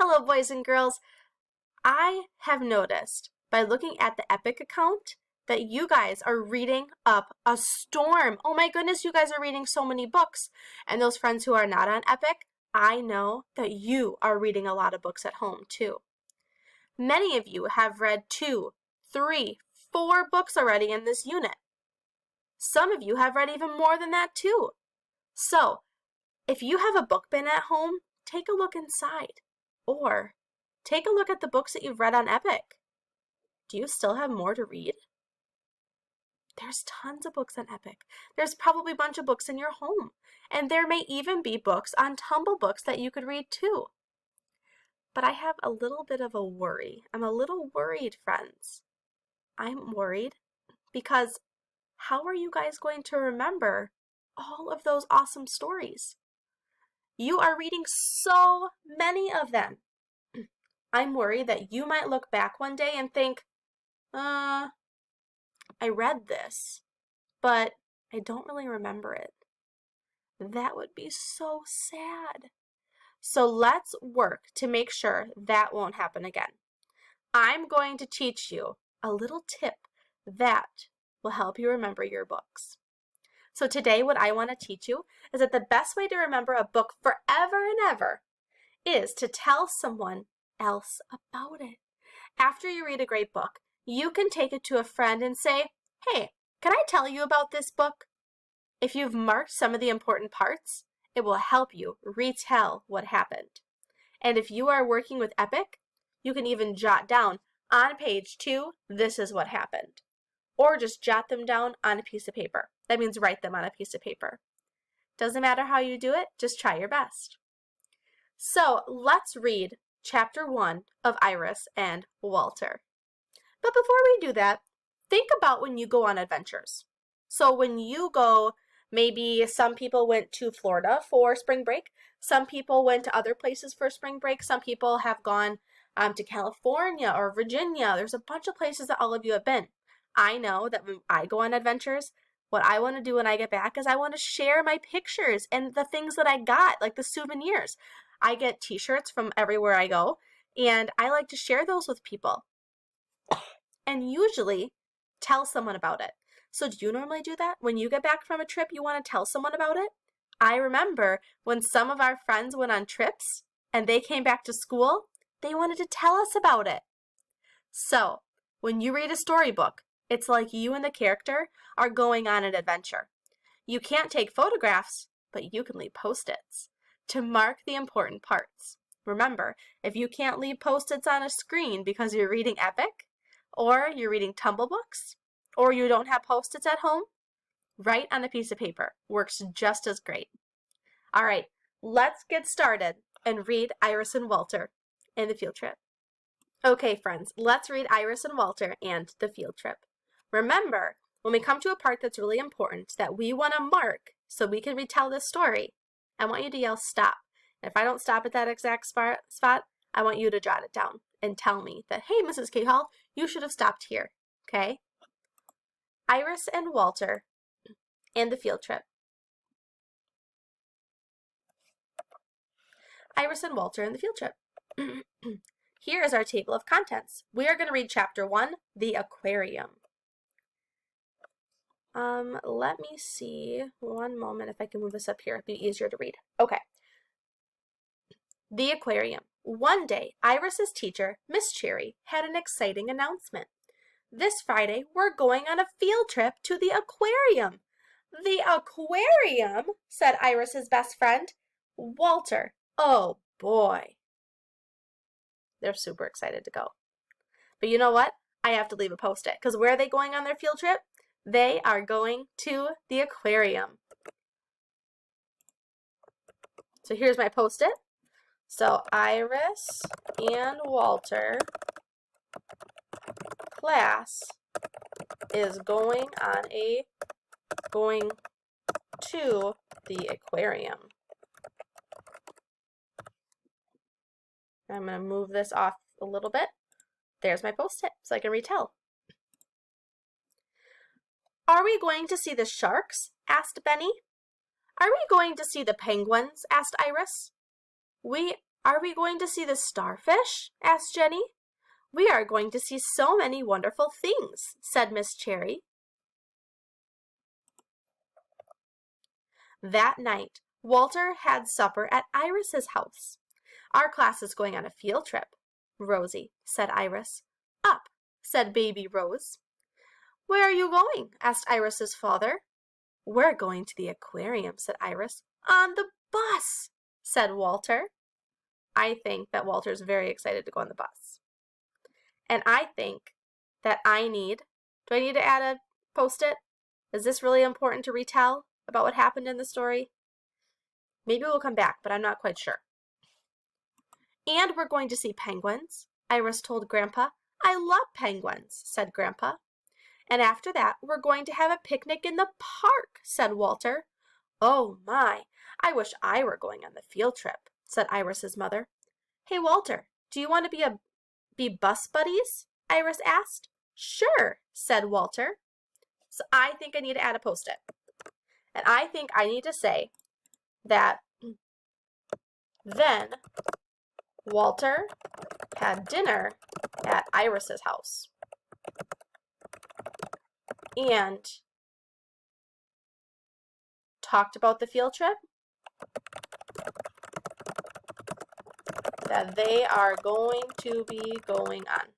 Hello, boys and girls. I have noticed by looking at the Epic account that you guys are reading up a storm. Oh my goodness, you guys are reading so many books. And those friends who are not on Epic, I know that you are reading a lot of books at home too. Many of you have read 2, 3, 4 books already in this unit. Some of you have read even more than that too. So, if you have a book bin at home, take a look inside. Or take a look at the books that you've read on Epic. Do you still have more to read? There's tons of books on Epic. There's probably a bunch of books in your home. And there may even be books on Tumble Books that you could read too. But I have a little bit of a worry. I'm a little worried, friends. I'm worried because how are you guys going to remember all of those awesome stories? You are reading so many of them. I'm worried that you might look back one day and think, I read this, but I don't really remember it. That would be so sad. So let's work to make sure that won't happen again. I'm going to teach you a little tip that will help you remember your books. So today what I want to teach you is that the best way to remember a book forever and ever is to tell someone else about it. After you read a great book, you can take it to a friend and say, hey, can I tell you about this book? If you've marked some of the important parts, it will help you retell what happened. And if you are working with Epic, you can even jot down on page 2, this is what happened. Or just jot them down on a piece of paper. That means write them on a piece of paper. Doesn't matter how you do it, just try your best. So let's read chapter 1 of Iris and Walter. But before we do that, think about when you go on adventures. So when you go, maybe some people went to Florida for spring break. Some people went to other places for spring break. Some people have gone to California or Virginia. There's a bunch of places that all of you have been. I know that when I go on adventures, what I want to do when I get back is I want to share my pictures and the things that I got, like the souvenirs. I get t-shirts from everywhere I go, and I like to share those with people. And usually tell someone about it. So do you normally do that? When you get back from a trip, you want to tell someone about it? I remember when some of our friends went on trips and they came back to school, they wanted to tell us about it. So when you read a storybook, it's like you and the character are going on an adventure. You can't take photographs, but you can leave post-its to mark the important parts. Remember, if you can't leave post-its on a screen because you're reading Epic, or you're reading Tumble Books, or you don't have post-its at home, write on a piece of paper. Works just as great. All right, let's get started and read Iris and Walter and the field trip. Okay, friends, let's read Iris and Walter and the field trip. Remember, when we come to a part that's really important that we want to mark so we can retell this story, I want you to yell stop. And if I don't stop at that exact spot, I want you to jot it down and tell me that, hey, Mrs. K. Hall, you should have stopped here, okay? Iris and Walter and the field trip. Iris and Walter and the field trip. Here is our table of contents. We are going to read chapter 1, the aquarium. Let me see one moment if I can move this up here. It'd be easier to read. Okay. The aquarium. One day, Iris's teacher, Miss Cherry, had an exciting announcement. This Friday, we're going on a field trip to the aquarium. The aquarium, said Iris's best friend, Walter. Oh boy. They're super excited to go. But you know what? I have to leave a post-it because where are they going on their field trip? They are going to the aquarium. So here's my post-it. So Iris and Walter class is going to the aquarium. I'm going to move this off a little bit. There's my post-it so I can retell. Are we going to see the sharks? Asked Benny. Are we going to see the penguins? Asked Iris. We Are we going to see the starfish? Asked Jenny. We are going to see so many wonderful things, said Miss Cherry. That night, Walter had supper at Iris's house. Our class is going on a field trip, Rosie, said Iris. Up, said baby Rose. Where are you going? Asked Iris's father. We're going to the aquarium, said Iris. On the bus, said Walter. I think that Walter's very excited to go on the bus. And I think that do I need to add a post-it? Is this really important to retell about what happened in the story? Maybe we'll come back, but I'm not quite sure. And we're going to see penguins, Iris told Grandpa. I love penguins, said Grandpa. And after that, we're going to have a picnic in the park, said Walter. Oh my, I wish I were going on the field trip, said Iris's mother. Hey, Walter, do you want to be bus buddies? Iris asked. Sure, said Walter. So I think I need to add a post-it. And I think I need to say that then Walter had dinner at Iris's house and talked about the field trip that they are going to be going on.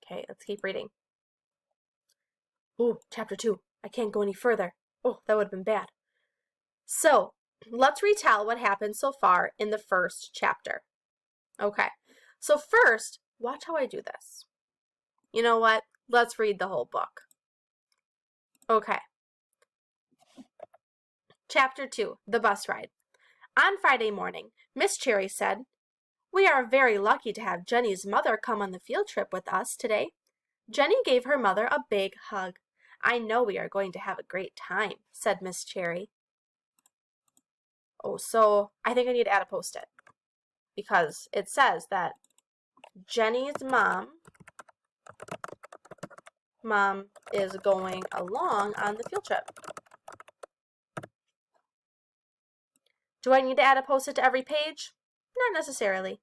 Okay, let's keep reading. Ooh, chapter 2. I can't go any further. Oh, that would have been bad. So, let's retell what happened so far in the first chapter. Okay, so first, watch how I do this. You know what? Let's read the whole book. Okay. Chapter 2, The Bus Ride. On Friday morning, Miss Cherry said, We are very lucky to have Jenny's mother come on the field trip with us today. Jenny gave her mother a big hug. I know we are going to have a great time, said Miss Cherry. Oh, so I think I need to add a post-it because it says that Jenny's mom is going along on the field trip. Do I need to add a post-it to every page? Not necessarily.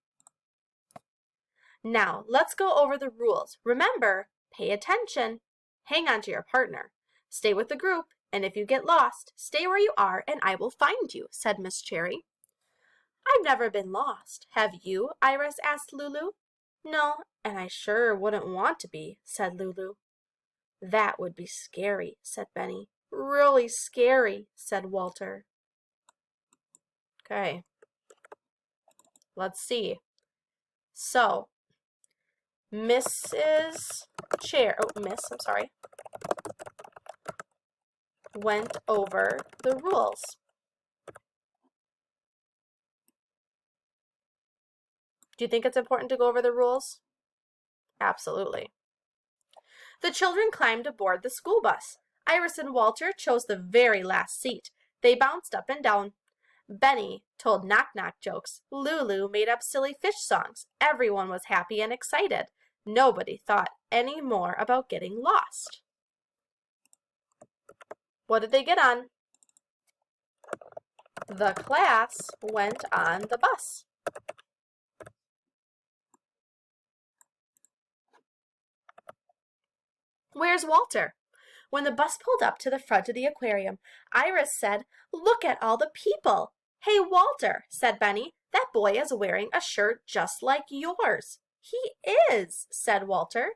Now, let's go over the rules. Remember, pay attention. Hang on to your partner. Stay with the group, and if you get lost, stay where you are and I will find you, said Miss Cherry. I've never been lost. Have you? Iris asked Lulu. No, and I sure wouldn't want to be, said Lulu. That would be scary, said Benny. Really scary, said Walter. Okay. Let's see. So, Miss, went over the rules. Do you think it's important to go over the rules? Absolutely. The children climbed aboard the school bus. Iris and Walter chose the very last seat. They bounced up and down. Benny told knock-knock jokes. Lulu made up silly fish songs. Everyone was happy and excited. Nobody thought any more about getting lost. What did they get on? The class went on the bus. Where's Walter? When the bus pulled up to the front of the aquarium, Iris said, Look at all the people. Hey, Walter, said Benny, that boy is wearing a shirt just like yours. He is, said Walter.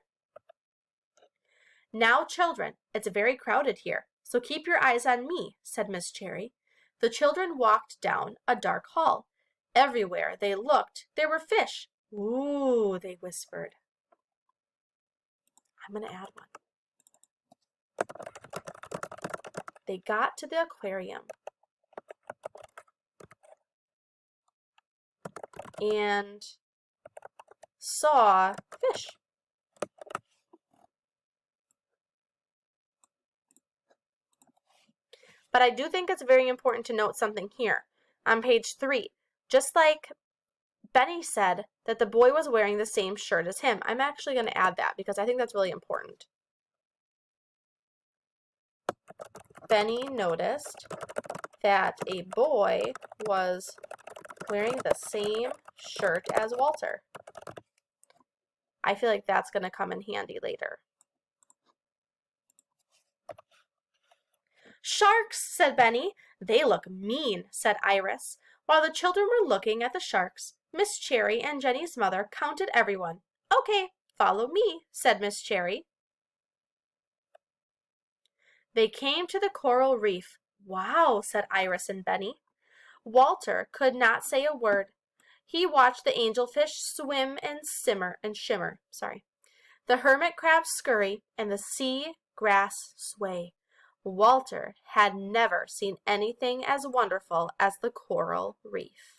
Now, children, it's very crowded here, so keep your eyes on me, said Miss Cherry. The children walked down a dark hall. Everywhere they looked, there were fish. Ooh, they whispered. I'm going to add one. They got to the aquarium and saw fish. But I do think it's very important to note something here on page 3. Just like Benny said that the boy was wearing the same shirt as him, I'm actually going to add that because I think that's really important. Benny noticed that a boy was wearing the same shirt as Walter. I feel like that's going to come in handy later. Sharks, said Benny. They look mean, said Iris. While the children were looking at the sharks, Miss Cherry and Jenny's mother counted everyone. Okay, follow me, said Miss Cherry. They came to the coral reef. Wow, said Iris and Benny. Walter could not say a word. He watched the angelfish swim and shimmer. The hermit crabs scurry and the sea grass sway. Walter had never seen anything as wonderful as the coral reef.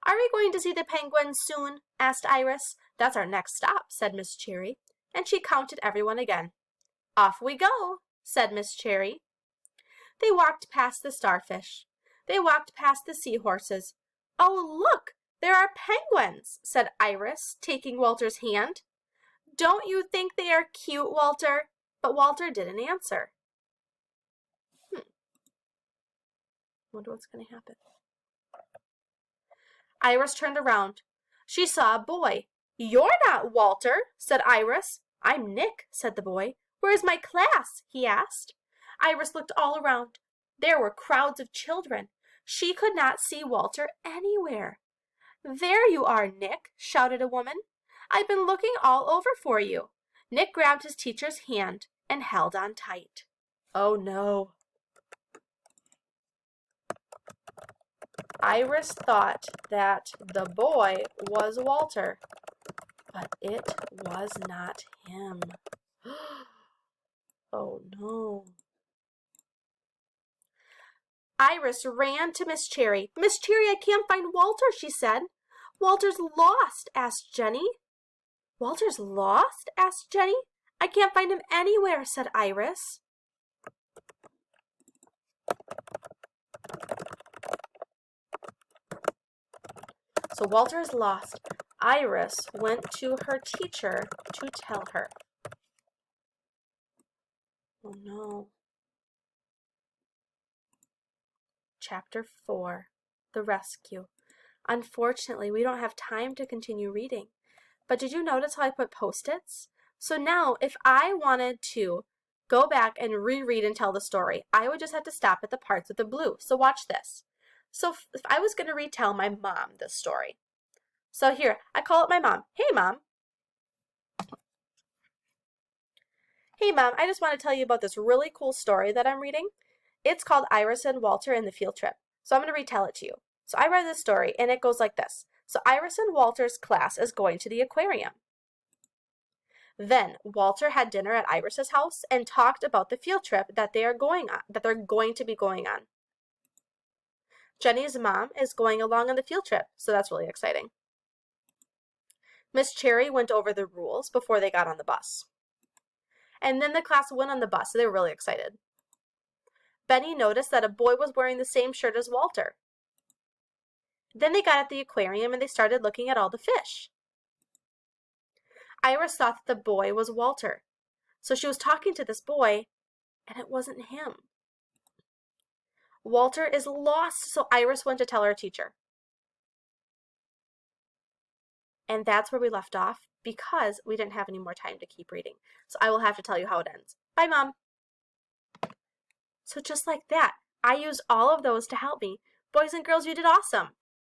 Are we going to see the penguins soon? Asked Iris. That's our next stop, said Miss Cherry, and she counted everyone again. Off we go, said Miss Cherry. They walked past the starfish. They walked past the seahorses. Oh, look, there are penguins, said Iris, taking Walter's hand. Don't you think they are cute, Walter? But Walter didn't answer. Wonder what's going to happen. Iris turned around. She saw a boy. You're not Walter, said Iris. I'm Nick, said the boy. Where's my class? He asked. Iris looked all around. There were crowds of children. She could not see Walter anywhere. There you are, Nick, shouted a woman. I've been looking all over for you. Nick grabbed his teacher's hand and held on tight. Oh no. Iris thought that the boy was Walter, but it was not him. Oh no. Iris ran to Miss Cherry. Miss Cherry, I can't find Walter, she said. Walter's lost, asked Jenny. Walter's lost? Asked Jenny. I can't find him anywhere, said Iris. So Walter is lost. Iris went to her teacher to tell her. Oh no. Chapter 4, The Rescue. Unfortunately, we don't have time to continue reading. But did you notice how I put Post-its? So now, if I wanted to go back and reread and tell the story, I would just have to stop at the parts with the blue. So watch this. So if I was going to retell my mom this story. So here, I call up my mom. Hey, Mom. Hey, Mom, I just want to tell you about this really cool story that I'm reading. It's called Iris and Walter and the Field Trip. So I'm going to retell it to you. So I read this story, and it goes like this. So Iris and Walter's class is going to the aquarium. Then Walter had dinner at Iris's house and talked about the field trip that they're going to be going on. Jenny's mom is going along on the field trip, so that's really exciting. Miss Cherry went over the rules before they got on the bus. And then the class went on the bus, so they were really excited. Benny noticed that a boy was wearing the same shirt as Walter. Then they got at the aquarium and they started looking at all the fish. Iris thought that the boy was Walter, so she was talking to this boy, and it wasn't him. Walter is lost, so Iris went to tell her teacher. And that's where we left off because we didn't have any more time to keep reading. So I will have to tell you how it ends. Bye, Mom. So just like that, I used all of those to help me. Boys and girls, you did awesome.